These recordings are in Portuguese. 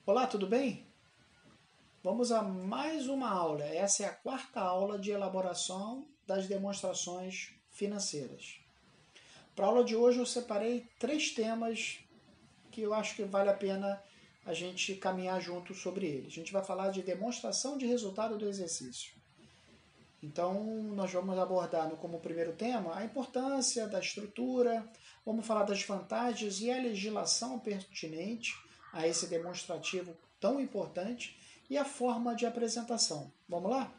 Olá, tudo bem? Vamos a mais uma aula. Essa é a quarta aula de elaboração das demonstrações financeiras. Para a aula de hoje eu separei 3 temas que eu acho que vale a pena a gente caminhar junto sobre eles. A gente vai falar de demonstração de resultado do exercício. Então, nós vamos abordar como primeiro tema a importância da estrutura, vamos falar das vantagens e a legislação pertinente a esse demonstrativo tão importante e a forma de apresentação. Vamos lá?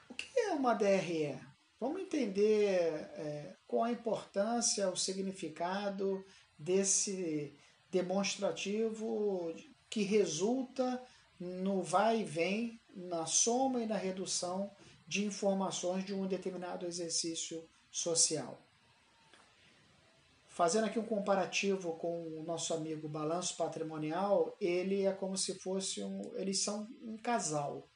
O que é uma DRE? Vamos entender qual a importância, o significado desse demonstrativo que resulta no vai e vem, na soma e na redução de informações de um determinado exercício social. Fazendo aqui um comparativo com o nosso amigo balanço patrimonial, ele é como se fosse eles são um casal.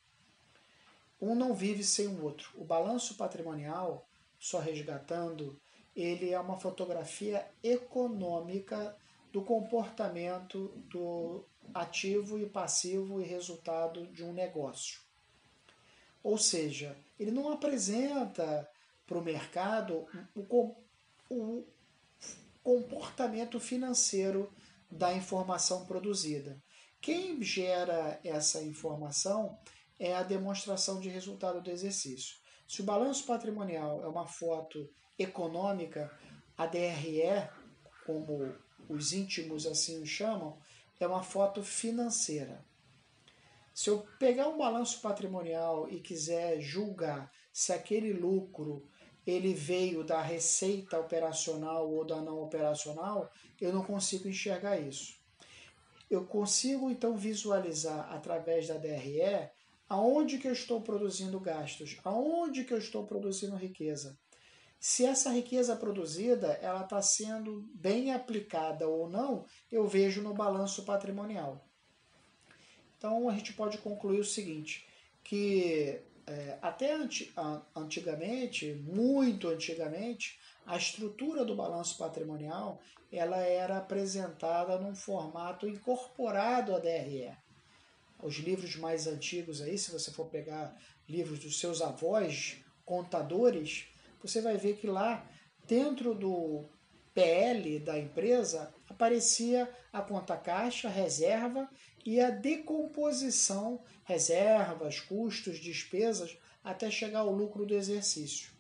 Um não vive sem o outro. O balanço patrimonial, só resgatando, ele é uma fotografia econômica do comportamento do ativo e passivo e resultado de um negócio. Ou seja, ele não apresenta para o mercado o comportamento financeiro da informação produzida. Quem gera essa informação é a demonstração de resultado do exercício. Se o balanço patrimonial é uma foto econômica, a DRE, como os íntimos assim o chamam, é uma foto financeira. Se eu pegar um balanço patrimonial e quiser julgar se aquele lucro ele veio da receita operacional ou da não operacional, eu não consigo enxergar isso. Eu consigo então visualizar através da DRE aonde que eu estou produzindo gastos, aonde que eu estou produzindo riqueza. Se essa riqueza produzida ela está sendo bem aplicada ou não, eu vejo no balanço patrimonial. Então a gente pode concluir o seguinte, que até antigamente, muito antigamente, a estrutura do balanço patrimonial ela era apresentada num formato incorporado à DRE. Os livros mais antigos aí, se você for pegar livros dos seus avós, contadores, você vai ver que lá, dentro do PL da empresa, aparecia a conta caixa, reserva e a decomposição, reservas, custos, despesas, até chegar ao lucro do exercício.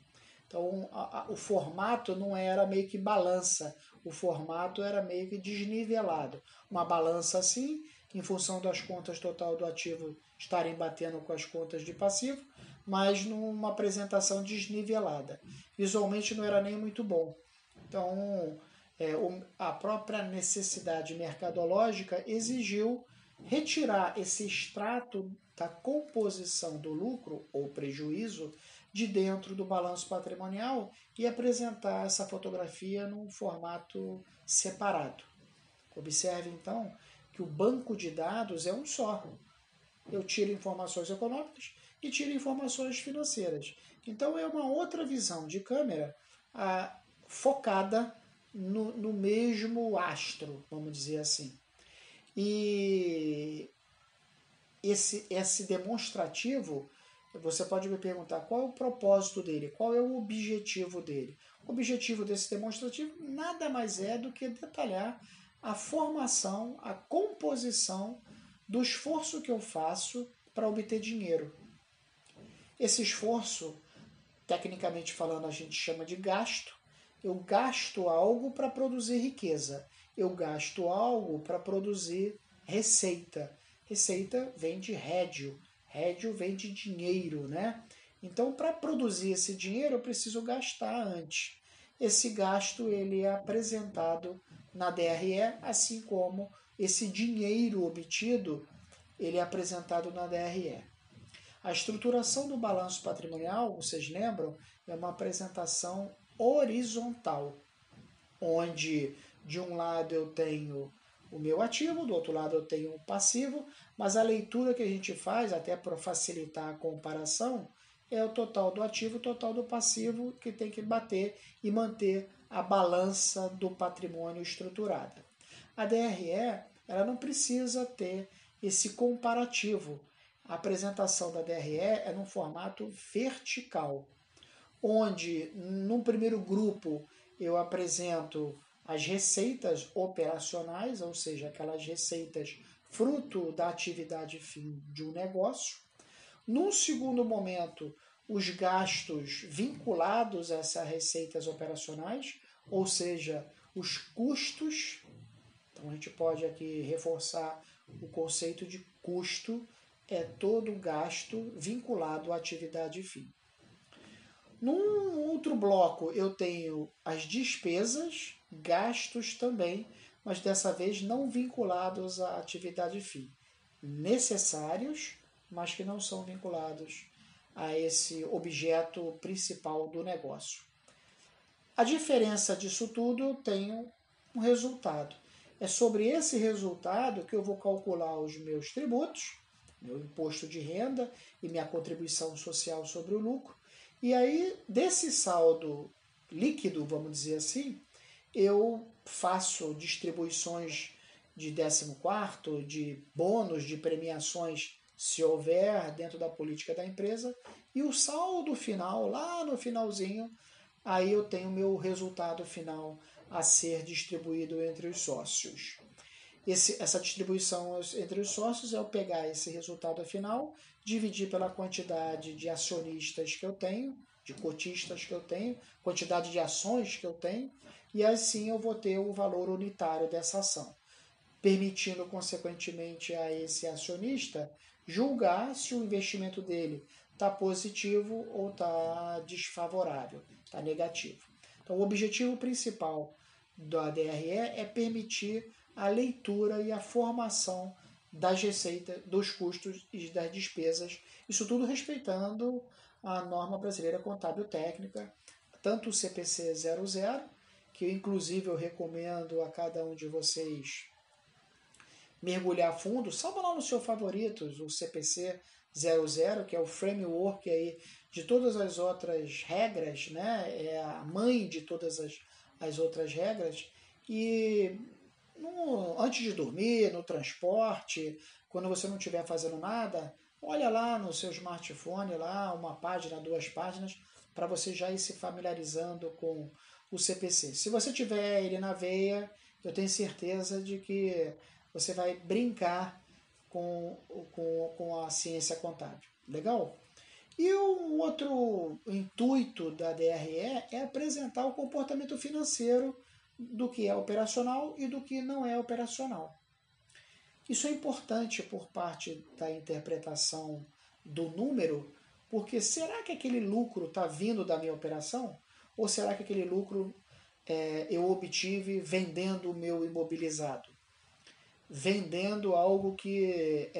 Então, o formato não era meio que balança, o formato era meio que desnivelado. Uma balança assim, em função das contas total do ativo estarem batendo com as contas de passivo, mas numa apresentação desnivelada. Visualmente não era nem muito bom. Então, a própria necessidade mercadológica exigiu retirar esse extrato da composição do lucro ou prejuízo de dentro do balanço patrimonial e apresentar essa fotografia num formato separado. Observe então que o banco de dados é um só. Eu tiro informações econômicas e tiro informações financeiras. Então é uma outra visão de câmera focada no mesmo astro, vamos dizer assim. E esse demonstrativo, você pode me perguntar qual é o propósito dele, qual é o objetivo dele. O objetivo desse demonstrativo nada mais é do que detalhar a formação, a composição do esforço que eu faço para obter dinheiro. Esse esforço, tecnicamente falando, a gente chama de gasto. Eu gasto algo para produzir riqueza. Eu gasto algo para produzir receita. Receita vem de rédio. Rédio vem de dinheiro, né? Então, para produzir esse dinheiro, eu preciso gastar antes. Esse gasto ele é apresentado na DRE, assim como esse dinheiro obtido ele é apresentado na DRE. A estruturação do balanço patrimonial, vocês lembram, é uma apresentação horizontal, onde de um lado eu tenho o meu ativo, do outro lado eu tenho o passivo, mas a leitura que a gente faz, até para facilitar a comparação, é o total do ativo, o total do passivo, que tem que bater e manter a balança do patrimônio estruturada. A DRE ela não precisa ter esse comparativo. A apresentação da DRE é num formato vertical, onde num primeiro grupo eu apresento as receitas operacionais, ou seja, aquelas receitas fruto da atividade fim de um negócio. Num segundo momento, os gastos vinculados a essas receitas operacionais, ou seja, os custos. Então a gente pode aqui reforçar o conceito de custo, é todo gasto vinculado à atividade fim. Num outro bloco eu tenho as despesas, gastos também, mas dessa vez não vinculados à atividade fim. Necessários, mas que não são vinculados a esse objeto principal do negócio. A diferença disso tudo, eu tenho um resultado. É sobre esse resultado que eu vou calcular os meus tributos, meu imposto de renda e minha contribuição social sobre o lucro. E aí, desse saldo líquido, vamos dizer assim, eu faço distribuições de 14º, de bônus, de premiações, se houver, dentro da política da empresa, e o saldo final, lá no finalzinho, aí eu tenho o meu resultado final a ser distribuído entre os sócios. Essa distribuição entre os sócios é eu pegar esse resultado final, dividir pela quantidade de acionistas que eu tenho, de cotistas que eu tenho, quantidade de ações que eu tenho, e assim eu vou ter o valor unitário dessa ação, permitindo, consequentemente, a esse acionista julgar se o investimento dele está positivo ou está desfavorável, está negativo. Então, o objetivo principal da DRE é permitir a leitura e a formação das receitas, dos custos e das despesas, isso tudo respeitando a norma brasileira contábil técnica, tanto o CPC 00, que inclusive eu recomendo a cada um de vocês mergulhar a fundo, salva lá no seu favoritos, o CPC 00, que é o framework aí de todas as outras regras, né? É a mãe de todas as outras regras. E antes de dormir, no transporte, quando você não estiver fazendo nada, olha lá no seu smartphone, lá uma página, 2 páginas, para você já ir se familiarizando com o CPC. Se você tiver ele na veia, eu tenho certeza de que você vai brincar com a ciência contábil. Legal? E o outro intuito da DRE é apresentar o comportamento financeiro do que é operacional e do que não é operacional. Isso é importante por parte da interpretação do número, porque será que aquele lucro está vindo da minha operação? Ou será que aquele lucro eu obtive vendendo o meu imobilizado? Vendendo algo que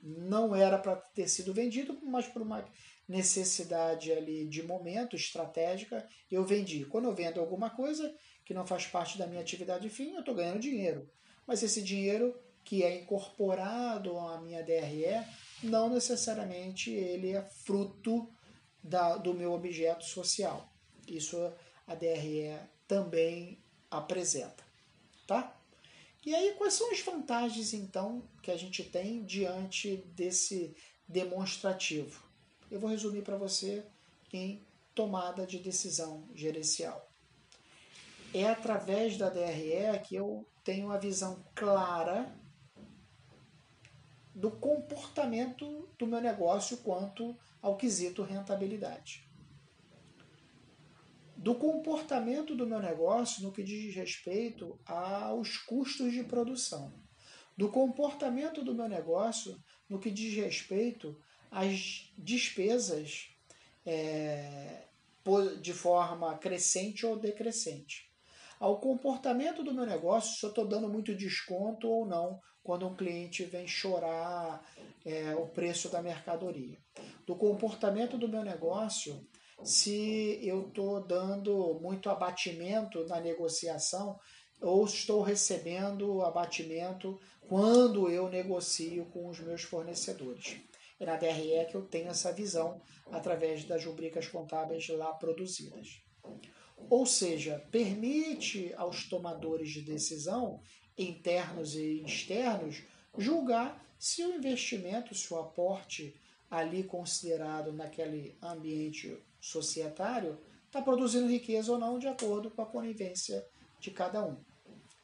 não era para ter sido vendido, mas por uma necessidade ali de momento, estratégica, eu vendi. Quando eu vendo alguma coisa que não faz parte da minha atividade fim, eu estou ganhando dinheiro. Mas esse dinheiro que é incorporado à minha DRE, não necessariamente ele é fruto do meu objeto social. Isso a DRE também apresenta. Tá? E aí, quais são as vantagens, então, que a gente tem diante desse demonstrativo? Eu vou resumir para você em tomada de decisão gerencial. É através da DRE que eu tenho uma visão clara do comportamento do meu negócio quanto ao quesito rentabilidade. Do comportamento do meu negócio no que diz respeito aos custos de produção. Do comportamento do meu negócio no que diz respeito às despesas de forma crescente ou decrescente. Ao comportamento do meu negócio, se eu estou dando muito desconto ou não, quando um cliente vem chorar o preço da mercadoria. Do comportamento do meu negócio, se eu estou dando muito abatimento na negociação ou estou recebendo abatimento quando eu negocio com os meus fornecedores. É na DRE que eu tenho essa visão através das rubricas contábeis lá produzidas. ou seja, permite aos tomadores de decisão, internos e externos, julgar se o investimento, se o aporte ali considerado naquele ambiente societário está produzindo riqueza ou não, de acordo com a conivência de cada um.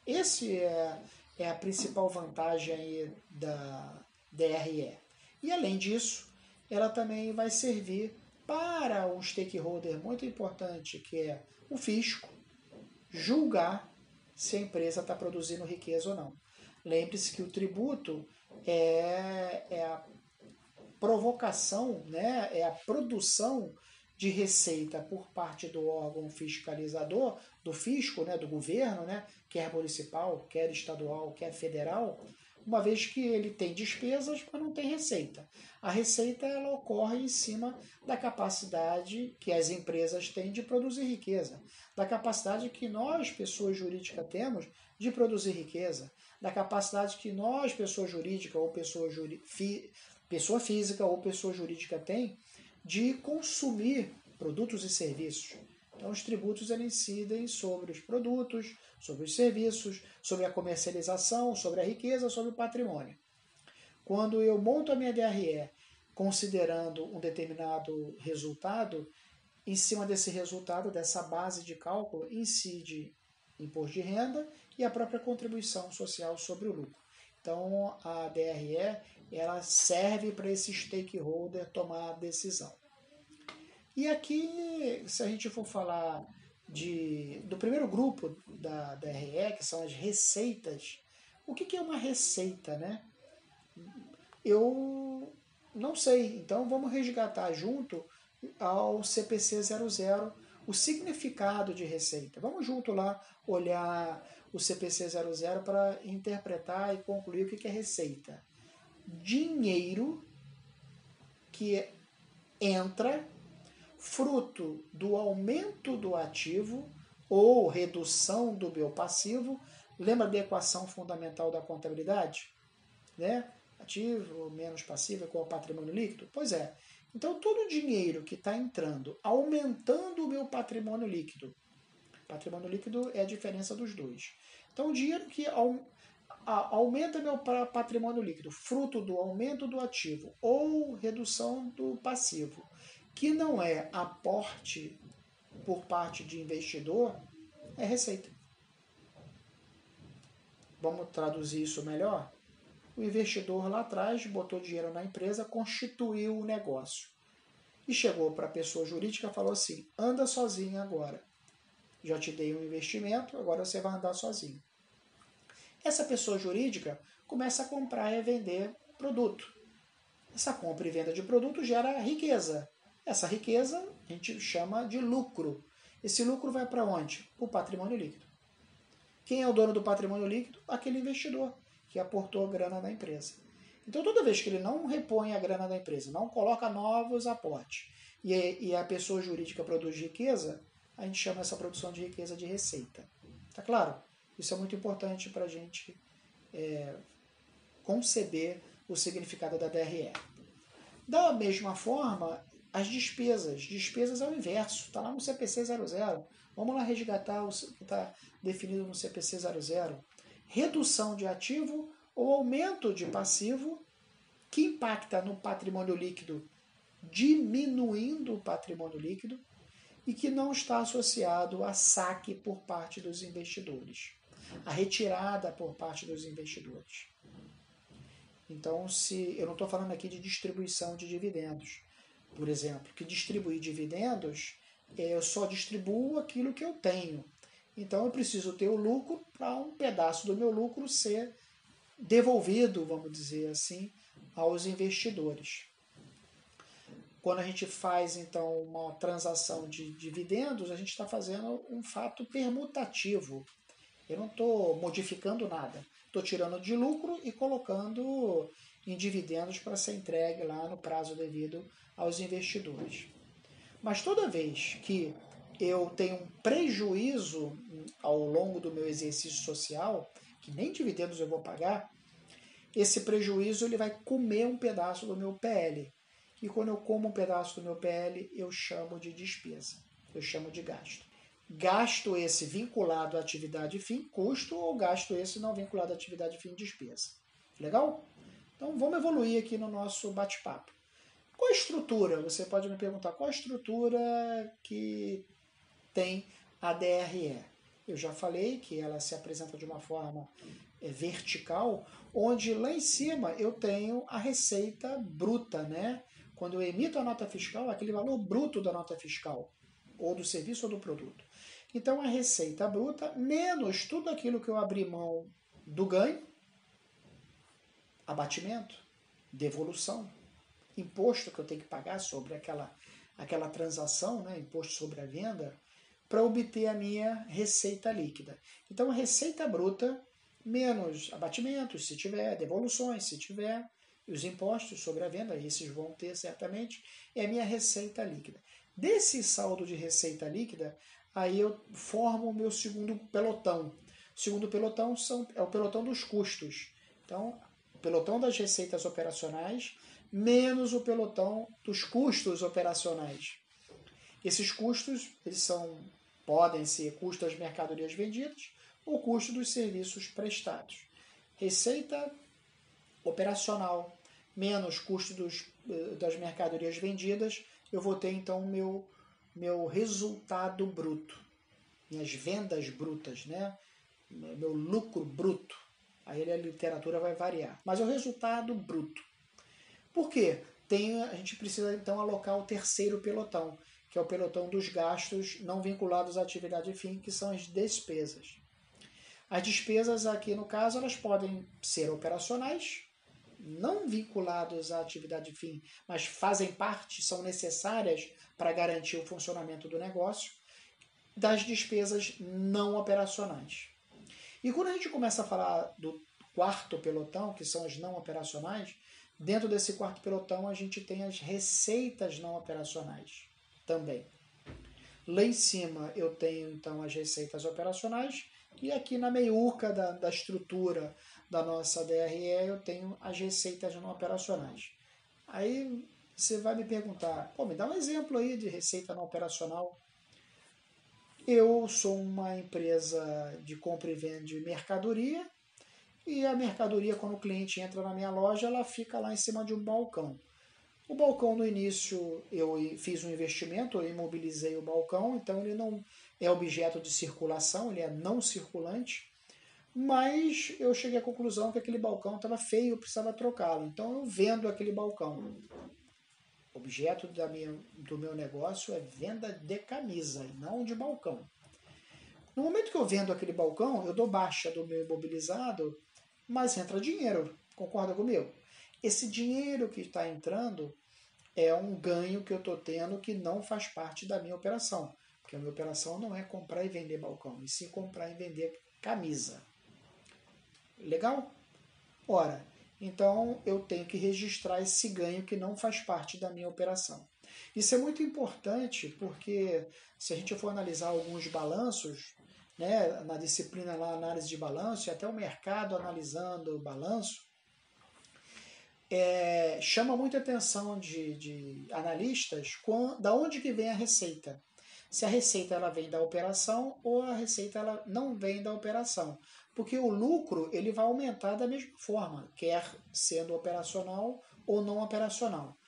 Esse é a principal vantagem aí da DRE. E além disso, ela também vai servir para um stakeholder muito importante, que é o fisco, julgar se a empresa está produzindo riqueza ou não. Lembre-se que o tributo é a provocação, né? É a produção de receita por parte do órgão fiscalizador, do fisco, né? Do governo, né? Quer municipal, quer estadual, quer federal, uma vez que ele tem despesas, mas não tem receita. A receita ela ocorre em cima da capacidade que as empresas têm de produzir riqueza, da capacidade que nós, pessoas jurídicas, temos de produzir riqueza, da capacidade que nós, pessoa jurídica ou pessoa física ou pessoa jurídica tem de consumir produtos e serviços. Então, os tributos incidem sobre os produtos, sobre os serviços, sobre a comercialização, sobre a riqueza, sobre o patrimônio. Quando eu monto a minha DRE considerando um determinado resultado, em cima desse resultado, dessa base de cálculo, incide imposto de renda e a própria contribuição social sobre o lucro. Então, a DRE ela serve para esse stakeholder tomar a decisão. E aqui, se a gente for falar do primeiro grupo da DRE, que são as receitas, o que é uma receita, né? Eu não sei, então vamos resgatar junto ao CPC 00 o significado de receita. Vamos junto lá olhar o CPC 00 para interpretar e concluir o que é receita. Dinheiro que entra fruto do aumento do ativo ou redução do meu passivo. Lembra da equação fundamental da contabilidade? Né? Ativo menos passivo é igual ao patrimônio líquido? Pois é. Então, todo o dinheiro que está entrando, aumentando o meu patrimônio líquido. Patrimônio líquido é a diferença dos dois. Então, o dinheiro que aumenta meu patrimônio líquido, fruto do aumento do ativo ou redução do passivo, que não é aporte por parte de investidor, é receita. Vamos traduzir isso melhor? O investidor lá atrás botou dinheiro na empresa, constituiu o negócio. E chegou para a pessoa jurídica e falou assim, anda sozinho agora. Já te dei um investimento, agora você vai andar sozinho. Essa pessoa jurídica começa a comprar e vender produto. Essa compra e venda de produto gera riqueza. Essa riqueza a gente chama de lucro. Esse lucro vai para onde? Para o patrimônio líquido. Quem é o dono do patrimônio líquido? Aquele investidor que aportou grana na empresa. Então, toda vez que ele não repõe a grana da empresa, não coloca novos aportes, e a pessoa jurídica produz riqueza, a gente chama essa produção de riqueza de receita. Tá claro? Isso é muito importante para a gente conceber o significado da DRE. Da mesma forma, as despesas. Despesas é o inverso. Está lá no CPC 00. Vamos lá resgatar o que está definido no CPC 00. Redução de ativo ou aumento de passivo que impacta no patrimônio líquido, diminuindo o patrimônio líquido e que não está associado a saque por parte dos investidores, a retirada por parte dos investidores. Então, se eu não estou falando aqui de distribuição de dividendos, por exemplo, que distribuir dividendos, eu só distribuo aquilo que eu tenho. Então, eu preciso ter o lucro para um pedaço do meu lucro ser devolvido, vamos dizer assim, aos investidores. Quando a gente faz, então, uma transação de dividendos, a gente está fazendo um fato permutativo. Eu não estou modificando nada. Estou tirando de lucro e colocando em dividendos para ser entregue lá no prazo devido aos investidores. Mas toda vez que eu tenho um prejuízo ao longo do meu exercício social, que nem dividendos eu vou pagar, esse prejuízo ele vai comer um pedaço do meu PL. E quando eu como um pedaço do meu PL, eu chamo de despesa, eu chamo de gasto. gasto esse vinculado à atividade fim, custo, ou gasto esse não vinculado à atividade fim, despesa. Legal? Então vamos evoluir aqui no nosso bate-papo. Qual a estrutura? Você pode me perguntar qual a estrutura que tem a DRE. Eu já falei que ela se apresenta de uma forma vertical, onde lá em cima eu tenho a receita bruta, né? Quando eu emito a nota fiscal, aquele valor bruto da nota fiscal, ou do serviço ou do produto. Então, a receita bruta menos tudo aquilo que eu abri mão do ganho, abatimento, devolução, imposto que eu tenho que pagar sobre aquela transação, né? Imposto sobre a venda, para obter a minha receita líquida. Então, a receita bruta menos abatimentos, se tiver, devoluções, se tiver, e os impostos sobre a venda, esses vão ter certamente, é a minha receita líquida. Desse saldo de receita líquida, aí eu formo o meu segundo pelotão. O segundo pelotão é o pelotão dos custos. Então, o pelotão das receitas operacionais menos o pelotão dos custos operacionais. Esses custos podem ser custo das mercadorias vendidas ou custo dos serviços prestados. Receita operacional menos custo das mercadorias vendidas, eu vou ter então meu resultado bruto, minhas vendas brutas, né? Meu lucro bruto. Aí a literatura vai variar. Mas é o resultado bruto. Por quê? A gente precisa então alocar o terceiro pelotão, que é o pelotão dos gastos não vinculados à atividade fim, que são as despesas. As despesas aqui, no caso, elas podem ser operacionais, não vinculados à atividade fim, mas fazem parte, são necessárias para garantir o funcionamento do negócio, das despesas não operacionais. E quando a gente começa a falar do quarto pelotão, que são as não operacionais, dentro desse quarto pelotão a gente tem as receitas não operacionais também. Lá em cima eu tenho então as receitas operacionais e aqui na meiuca da estrutura da nossa DRE eu tenho as receitas não operacionais. Aí você vai me perguntar, me dá um exemplo aí de receita não operacional. Eu sou uma empresa de compra e venda de mercadoria e a mercadoria, quando o cliente entra na minha loja, ela fica lá em cima de um balcão. O balcão, no início, eu fiz um investimento, eu imobilizei o balcão, então ele não é objeto de circulação, ele é não circulante, mas eu cheguei à conclusão que aquele balcão estava feio, eu precisava trocá-lo, então eu vendo aquele balcão. O objeto do meu negócio é venda de camisa e não de balcão. No momento que eu vendo aquele balcão, eu dou baixa do meu imobilizado, mas entra dinheiro, concorda comigo? Esse dinheiro que está entrando é um ganho que eu estou tendo que não faz parte da minha operação. Porque a minha operação não é comprar e vender balcão, e sim comprar e vender camisa. Legal? Ora, então eu tenho que registrar esse ganho que não faz parte da minha operação. Isso é muito importante porque se a gente for analisar alguns balanços, né, na disciplina lá, análise de balanço, e até o mercado analisando o balanço, chama muita atenção de analistas da onde que vem a receita. Se a receita ela vem da operação ou a receita ela não vem da operação. Porque o lucro ele vai aumentar da mesma forma, quer sendo operacional ou não operacional.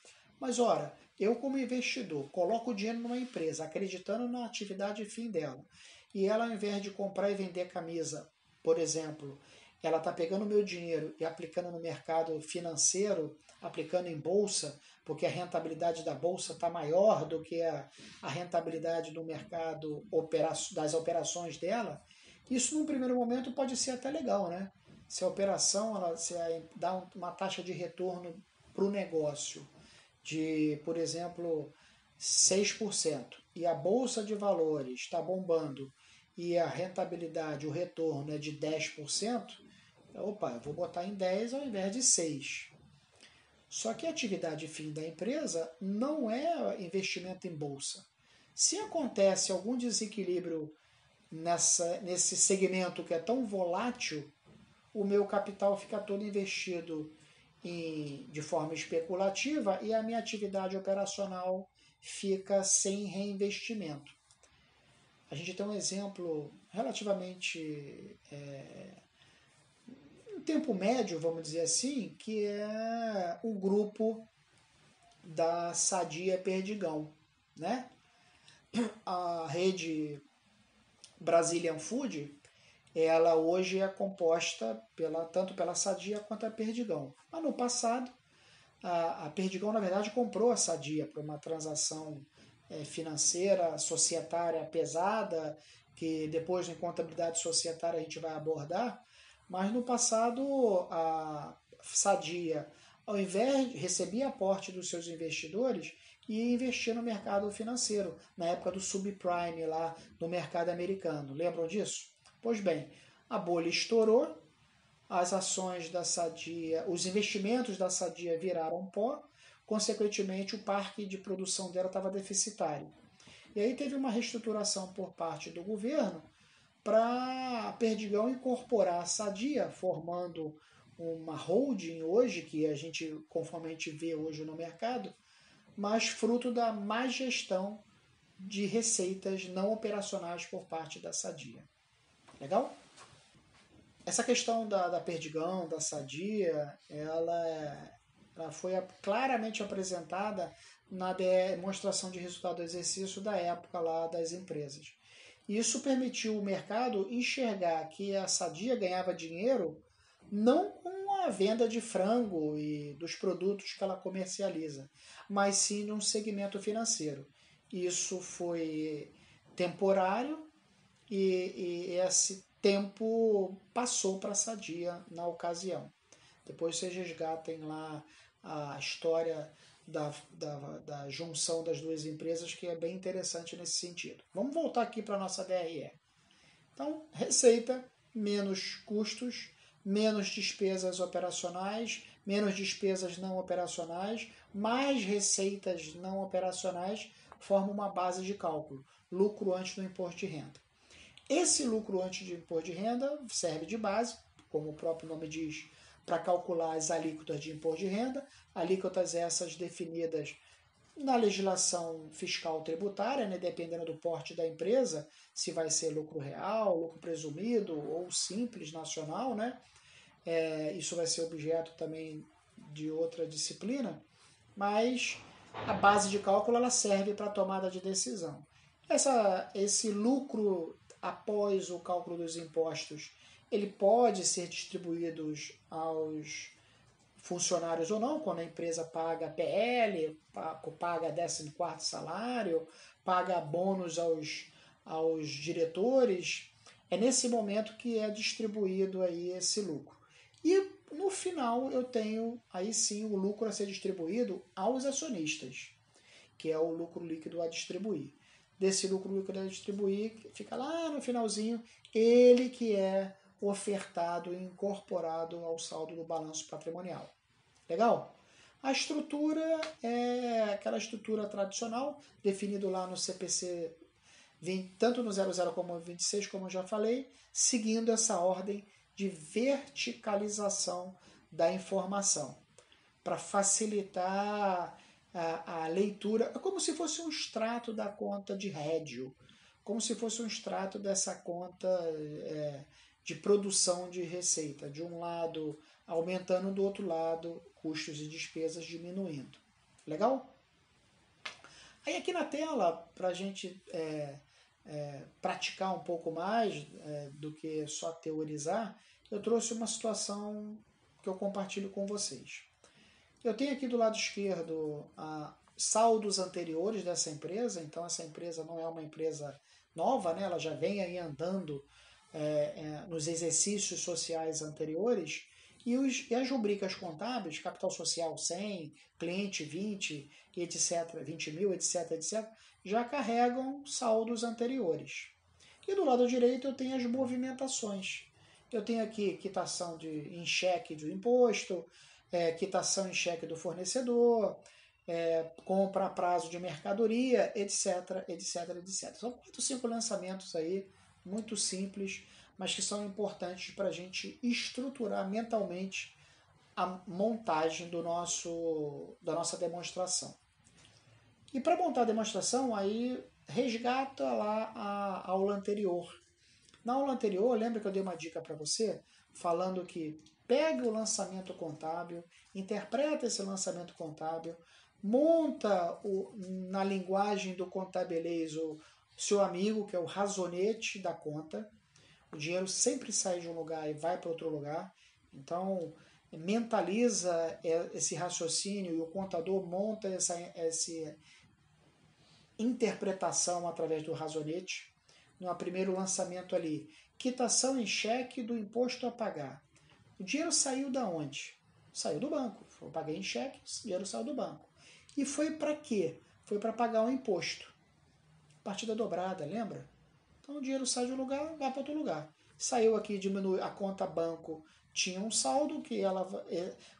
Mas ora, eu como investidor coloco o dinheiro numa empresa acreditando na atividade fim dela e ela ao invés de comprar e vender camisa, por exemplo, ela está pegando o meu dinheiro e aplicando no mercado financeiro, aplicando em bolsa, porque a rentabilidade da bolsa está maior do que a rentabilidade do mercado das operações dela, isso num primeiro momento pode ser até legal, né? Se a operação se dá uma taxa de retorno para o negócio de, por exemplo, 6%, e a bolsa de valores está bombando e a rentabilidade, o retorno é de 10%, opa, eu vou botar em 10 ao invés de 6. Só que a atividade fim da empresa não é investimento em bolsa. Se acontece algum desequilíbrio nesse segmento que é tão volátil, o meu capital fica todo investido de forma especulativa e a minha atividade operacional fica sem reinvestimento. a gente tem um exemplo relativamente em tempo médio, vamos dizer assim, que é o grupo da Sadia Perdigão, né? A rede Brazilian Food, ela hoje é composta tanto pela Sadia quanto a Perdigão. Mas no passado, a Perdigão, na verdade, comprou a Sadia para uma transação financeira, societária pesada, que depois em contabilidade societária a gente vai abordar. Mas no passado, a Sadia, ao invés de receber aporte dos seus investidores, ia investir no mercado financeiro, na época do subprime lá no mercado americano. Lembram disso? Pois bem, a bolha estourou, as ações da Sadia, os investimentos da Sadia viraram pó, consequentemente o parque de produção dela estava deficitário. E aí teve uma reestruturação por parte do governo para a Perdigão incorporar a Sadia, formando uma holding hoje, que a gente, conforme a gente vê hoje no mercado, mas fruto da má gestão de receitas não operacionais por parte da Sadia. Legal? Essa questão da Perdigão, da Sadia, ela foi claramente apresentada na demonstração de resultado do exercício da época lá das empresas. E isso permitiu o mercado enxergar que a Sadia ganhava dinheiro não com a venda de frango e dos produtos que ela comercializa, mas sim num segmento financeiro. Isso foi temporário e esse tempo passou para a Sadia na ocasião. Depois vocês resgatem lá a história da junção das duas empresas, que é bem interessante nesse sentido. Vamos voltar aqui para a nossa DRE. Então, receita menos custos, menos despesas operacionais, menos despesas não operacionais, mais receitas não operacionais, forma uma base de cálculo, lucro antes do imposto de renda. Esse lucro antes de imposto de renda serve de base, como o próprio nome diz, para calcular as alíquotas de imposto de renda, alíquotas essas definidas na legislação fiscal tributária, né, dependendo do porte da empresa, se vai ser lucro real, lucro presumido ou simples nacional, né? Isso vai ser objeto também de outra disciplina, mas a base de cálculo ela serve para a tomada de decisão. Esse lucro após o cálculo dos impostos, ele pode ser distribuído aos funcionários ou não, quando a empresa paga PL, paga 14º salário, paga bônus aos diretores, é nesse momento que é distribuído aí esse lucro. E no final eu tenho aí sim o lucro a ser distribuído aos acionistas, que é o lucro líquido a distribuir. Desse lucro líquido a distribuir, fica lá no finalzinho, ele que é ofertado e incorporado ao saldo do balanço patrimonial. Legal? A estrutura é aquela estrutura tradicional, definido lá no CPC, tanto no 00 como no 26, como eu já falei, seguindo essa ordem de verticalização da informação, para facilitar a leitura. É como se fosse um extrato da conta de rédio, como se fosse um extrato dessa conta de produção de receita. De um lado aumentando, do outro lado custos e despesas diminuindo. Legal? Aí aqui na tela, para a gente praticar um pouco mais do que só teorizar, eu trouxe uma situação que eu compartilho com vocês. Eu tenho aqui do lado esquerdo saldos anteriores dessa empresa, então essa empresa não é uma empresa nova, né? Ela já vem aí andando nos exercícios sociais anteriores, e as rubricas contábeis, capital social 100, cliente 20, etc., 20 mil, etc., etc., já carregam saldos anteriores. E do lado direito eu tenho as movimentações. Eu tenho aqui quitação em cheque do imposto, quitação em cheque do fornecedor, compra a prazo de mercadoria, etc., etc., etc. São 4, 5 lançamentos aí, muito simples, mas que são importantes para a gente estruturar mentalmente a montagem da nossa demonstração. E para montar a demonstração, aí resgata lá a aula anterior. Na aula anterior, lembra que eu dei uma dica para você, falando que pegue o lançamento contábil, interpreta esse lançamento contábil, monta na linguagem do contabilês o seu amigo, que é o razonete da conta. O dinheiro sempre sai de um lugar e vai para outro lugar. Então, mentaliza esse raciocínio e o contador monta essa interpretação através do razonete. No primeiro lançamento ali, quitação em cheque do imposto a pagar. O dinheiro saiu da onde? Saiu do banco. Eu paguei em cheque, o dinheiro saiu do banco. E foi para quê? Foi para pagar o imposto. Partida dobrada, lembra? Então o dinheiro sai de um lugar, vai para outro lugar. Saiu aqui, diminui a conta banco, tinha um saldo, que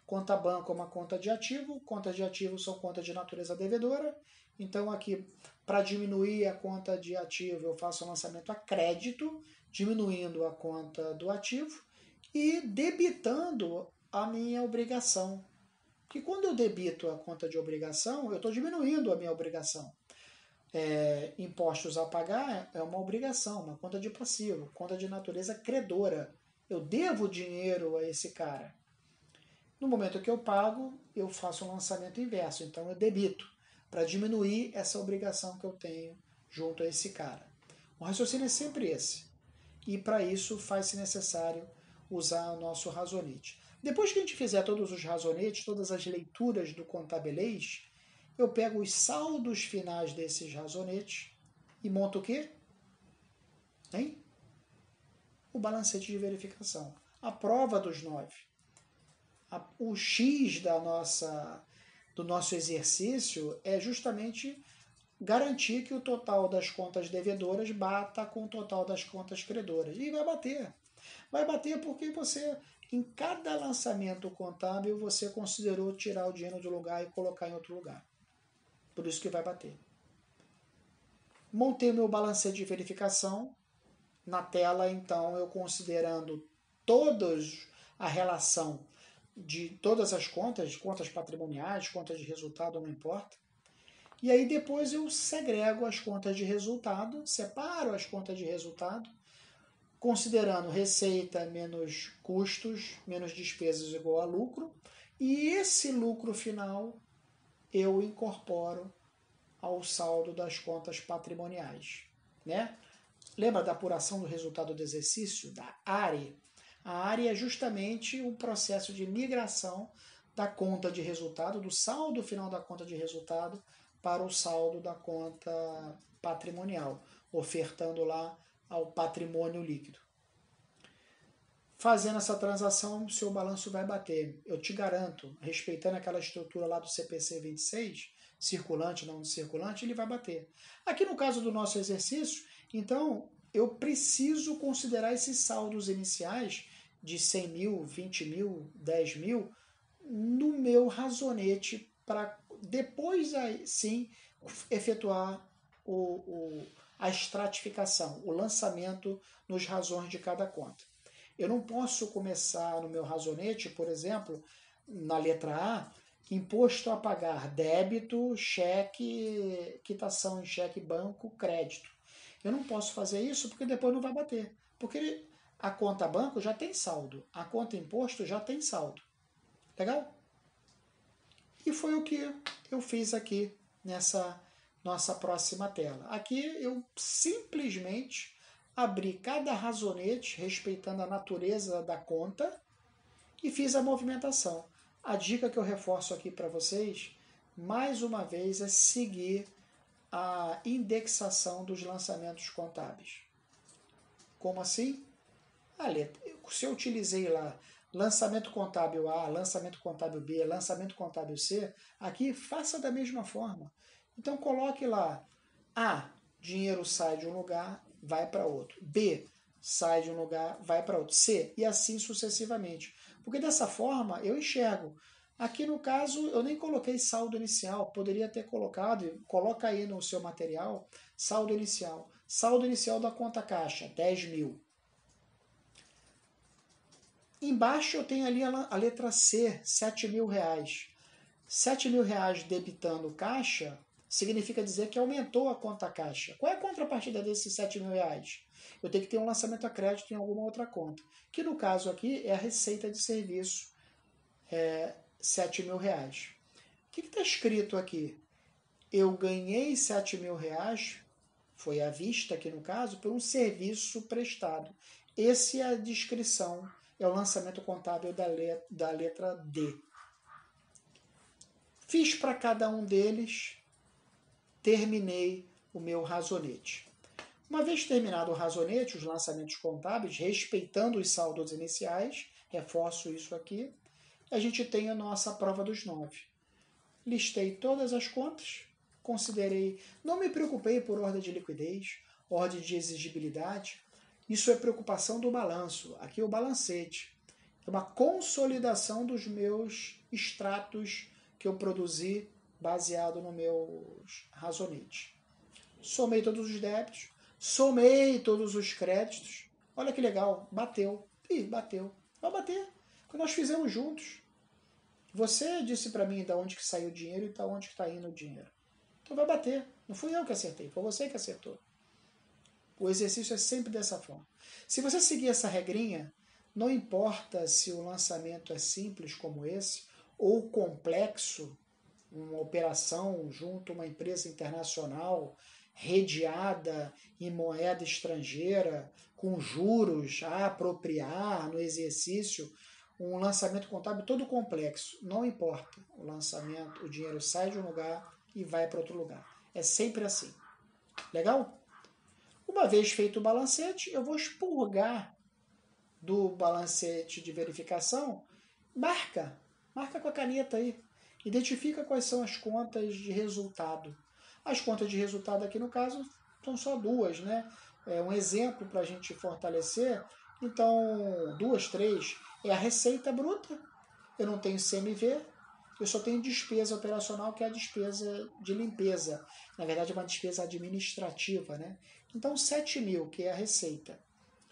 conta banco é uma conta de ativo, contas de ativo são contas de natureza devedora. Então aqui, para diminuir a conta de ativo, eu faço um lançamento a crédito, diminuindo a conta do ativo e debitando a minha obrigação. Porque quando eu debito a conta de obrigação, eu estou diminuindo a minha obrigação. Impostos a pagar é uma obrigação, uma conta de passivo, conta de natureza credora. Eu devo dinheiro a esse cara. No momento que eu pago, eu faço um lançamento inverso, então eu debito, para diminuir essa obrigação que eu tenho junto a esse cara. O raciocínio é sempre esse. E para isso faz-se necessário usar o nosso razonete. Depois que a gente fizer todos os razonetes, todas as leituras do contabilês, eu pego os saldos finais desses razonetes e monto o quê? Hein? O balancete de verificação. A prova dos 9. O X do nosso exercício é justamente garantir que o total das contas devedoras bata com o total das contas credoras. E vai bater. Vai bater porque você, em cada lançamento contábil, você considerou tirar o dinheiro do lugar e colocar em outro lugar. Por isso que vai bater. Montei meu balancete de verificação. Na tela, então, eu considerando a relação de todas as contas patrimoniais, contas de resultado, não importa. E aí depois eu segrego as contas de resultado, separo as contas de resultado, considerando receita menos custos, menos despesas igual a lucro, e esse lucro final eu incorporo ao saldo das contas patrimoniais, né? Lembra da apuração do resultado do exercício, da ARE? A ARE é justamente um processo de migração da conta de resultado, do saldo final da conta de resultado, para o saldo da conta patrimonial, ofertando lá ao patrimônio líquido. Fazendo essa transação, o seu balanço vai bater. Eu te garanto, respeitando aquela estrutura lá do CPC 26, circulante, não circulante, ele vai bater. Aqui no caso do nosso exercício, então, eu preciso considerar esses saldos iniciais de 100 mil, 20 mil, 10 mil no meu razonete para depois sim efetuar a estratificação, o lançamento nos razões de cada conta. Eu não posso começar no meu razonete, por exemplo, na letra A, imposto a pagar, débito, cheque, quitação em cheque, banco, crédito. Eu não posso fazer isso porque depois não vai bater. Porque a conta banco já tem saldo, a conta imposto já tem saldo. Legal? E foi o que eu fiz aqui nessa nossa próxima tela. Aqui eu simplesmente abri cada razonete respeitando a natureza da conta e fiz a movimentação. A dica que eu reforço aqui para vocês, mais uma vez, é seguir a indexação dos lançamentos contábeis. Como assim? Se eu utilizei lá lançamento contábil A, lançamento contábil B, lançamento contábil C, aqui faça da mesma forma. Então coloque lá A, dinheiro sai de um lugar, vai para outro. B, sai de um lugar, vai para outro. C, e assim sucessivamente. Porque dessa forma eu enxergo. Aqui no caso eu nem coloquei saldo inicial, poderia ter colocado, coloca aí no seu material, saldo inicial. Saldo inicial da conta caixa, 10 mil. Embaixo eu tenho ali a letra C, 7 mil reais. 7 mil reais debitando caixa, significa dizer que aumentou a conta caixa. Qual é a contrapartida desses R$7.000? Eu tenho que ter um lançamento a crédito em alguma outra conta, que no caso aqui é a receita de serviço, R$7.000. O que está escrito aqui? Eu ganhei R$7.000, foi à vista aqui no caso, por um serviço prestado. Essa é a descrição, é o lançamento contábil da letra D. Fiz para cada um deles, terminei o meu razonete. Uma vez terminado o razonete, os lançamentos contábeis, respeitando os saldos iniciais, reforço isso aqui, a gente tem a nossa prova dos 9. Listei todas as contas, considerei, não me preocupei por ordem de liquidez, ordem de exigibilidade, isso é preocupação do balanço, aqui é o balancete, é uma consolidação dos meus extratos que eu produzi baseado no meu razonete. Somei todos os débitos, somei todos os créditos, olha que legal, bateu, bateu, vai bater, porque nós fizemos juntos. Você disse para mim de onde que saiu o dinheiro e de onde que está indo o dinheiro. Então vai bater. Não fui eu que acertei, foi você que acertou. O exercício é sempre dessa forma. Se você seguir essa regrinha, não importa se o lançamento é simples como esse ou complexo, uma operação junto a uma empresa internacional, redeada em moeda estrangeira, com juros a apropriar no exercício, um lançamento contábil todo complexo. Não importa. O lançamento, o dinheiro sai de um lugar e vai para outro lugar. É sempre assim. Legal? Uma vez feito o balancete, eu vou expurgar do balancete de verificação, marca com a caneta aí. Identifica quais são as contas de resultado. As contas de resultado aqui, no caso, são só duas, né? É um exemplo para a gente fortalecer. Então, 2, 3, é a receita bruta. Eu não tenho CMV, eu só tenho despesa operacional, que é a despesa de limpeza. Na verdade, é uma despesa administrativa, né? Então, 7.000, que é a receita.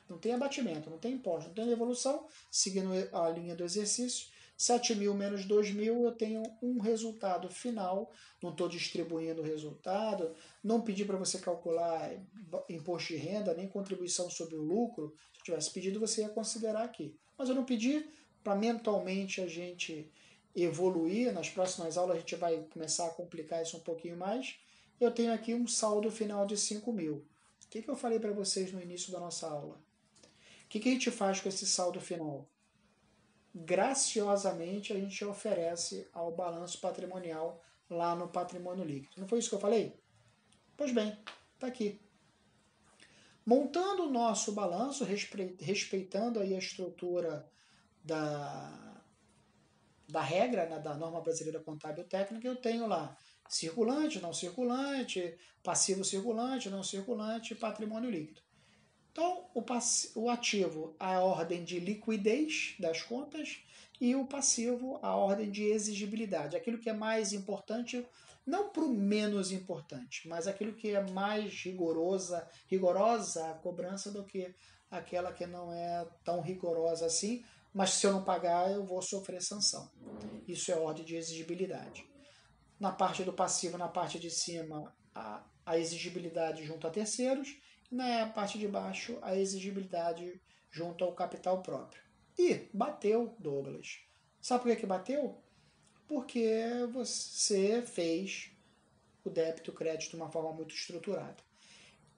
Não tem abatimento, não tem imposto, não tem devolução, seguindo a linha do exercício. 7.000 menos 2.000, eu tenho um resultado final. Não estou distribuindo o resultado, não pedi para você calcular imposto de renda, nem contribuição sobre o lucro. Se eu tivesse pedido, você ia considerar aqui. Mas eu não pedi para mentalmente a gente evoluir. Nas próximas aulas a gente vai começar a complicar isso um pouquinho mais. Eu tenho aqui um saldo final de 5.000. O que eu falei para vocês no início da nossa aula? O que a gente faz com esse saldo final? Graciosamente a gente oferece ao balanço patrimonial lá no patrimônio líquido. Não foi isso que eu falei? Pois bem, está aqui. Montando o nosso balanço, respeitando aí a estrutura da regra, né, da norma brasileira contábil técnica, eu tenho lá circulante, não circulante, passivo circulante, não circulante, patrimônio líquido. Então, o ativo, a ordem de liquidez das contas, e o passivo, a ordem de exigibilidade. Aquilo que é mais importante, não para o menos importante, mas aquilo que é mais rigorosa a cobrança do que aquela que não é tão rigorosa assim, mas se eu não pagar, eu vou sofrer sanção. Isso é ordem de exigibilidade. Na parte do passivo, na parte de cima, a exigibilidade junto a terceiros, na parte de baixo, a exigibilidade junto ao capital próprio. E bateu, Douglas. Sabe por que bateu? Porque você fez o débito e o crédito de uma forma muito estruturada.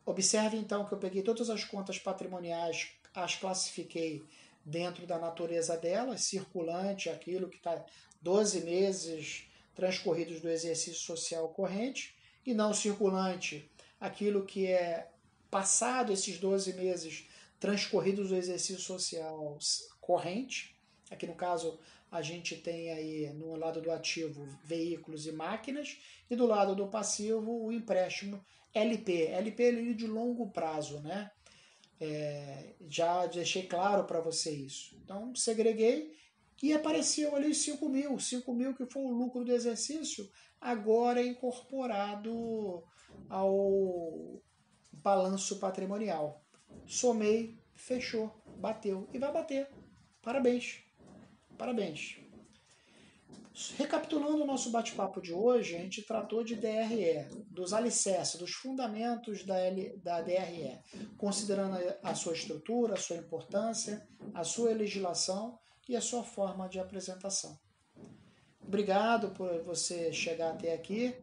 Observe então que eu peguei todas as contas patrimoniais, as classifiquei dentro da natureza delas, circulante, aquilo que está 12 meses transcorridos do exercício social corrente, e não circulante, aquilo que é passado esses 12 meses transcorridos do exercício social corrente. Aqui no caso a gente tem aí no lado do ativo veículos e máquinas, e do lado do passivo o empréstimo LP. LP é de longo prazo, né? Já deixei claro para você isso. Então segreguei e apareceu ali 5.000. 5.000 que foi o lucro do exercício, agora incorporado ao balanço patrimonial. Somei, fechou, bateu e vai bater. Parabéns. Parabéns. Recapitulando o nosso bate-papo de hoje, a gente tratou de DRE, dos alicerces, dos fundamentos da DRE, considerando a sua estrutura, a sua importância, a sua legislação e a sua forma de apresentação. Obrigado por você chegar até aqui.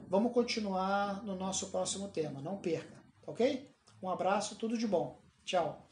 Vamos continuar no nosso próximo tema, não perca, ok? Um abraço, tudo de bom. Tchau.